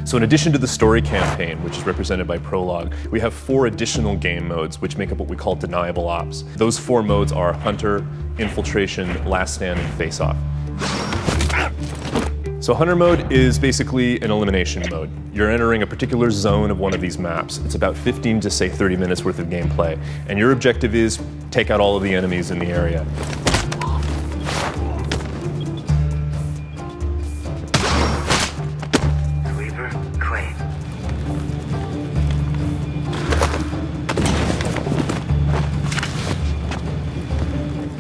So in addition to the story campaign, which is represented by Prologue, we have 4 additional game modes which make up what we call deniable ops. Those 4 modes are Hunter, Infiltration, Last Stand, and Face Off. So Hunter mode is basically an elimination mode. You're entering a particular zone of one of these maps. It's about 15 to say 30 minutes worth of gameplay. And your objective is take out all of the enemies in the area. Sweeper, clean.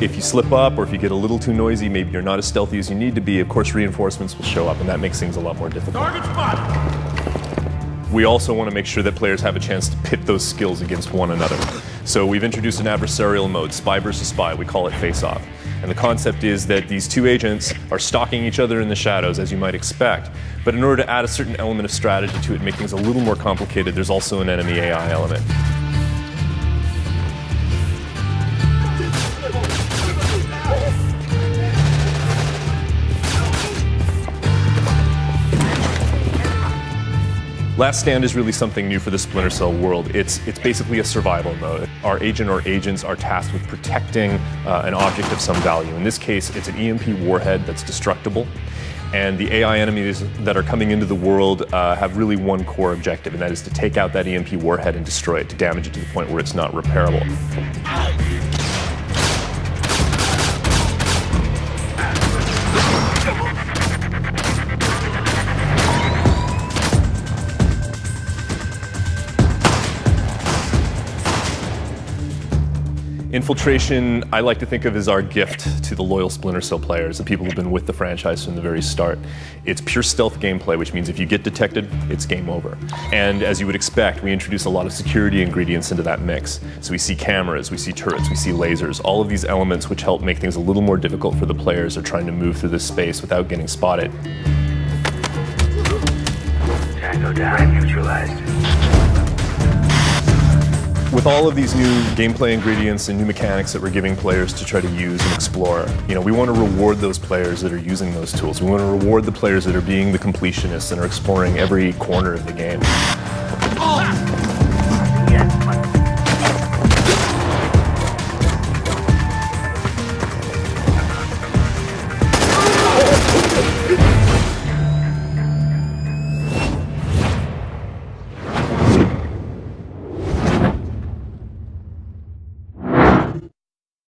If you slip up or if you get a little too noisy, maybe you're not as stealthy as you need to be, of course reinforcements will show up and that makes things a lot more difficult. Target spot! We also want to make sure that players have a chance to pit those skills against one another. So we've introduced an adversarial mode, spy versus spy. We call it Face Off. And the concept is that these 2 agents are stalking each other in the shadows, as you might expect. But in order to add a certain element of strategy to it, make things a little more complicated, there's also an enemy AI element. Last Stand is really something new for the Splinter Cell world. It's basically a survival mode. Our agent or agents are tasked with protecting an object of some value. In this case, it's an EMP warhead that's destructible. And the AI enemies that are coming into the world have really one core objective, and that is to take out that EMP warhead and destroy it, to damage it to the point where it's not repairable. Infiltration, I like to think of as our gift to the loyal Splinter Cell players, the people who've been with the franchise from the very start. It's pure stealth gameplay, which means if you get detected, it's game over. And as you would expect, we introduce a lot of security ingredients into that mix. So we see cameras, we see turrets, we see lasers, all of these elements which help make things a little more difficult for the players who are trying to move through this space without getting spotted. Tango down, neutralized. With all of these new gameplay ingredients and new mechanics that we're giving players to try to use and explore, we want to reward those players that are using those tools. We want to reward the players that are being the completionists and are exploring every corner of the game.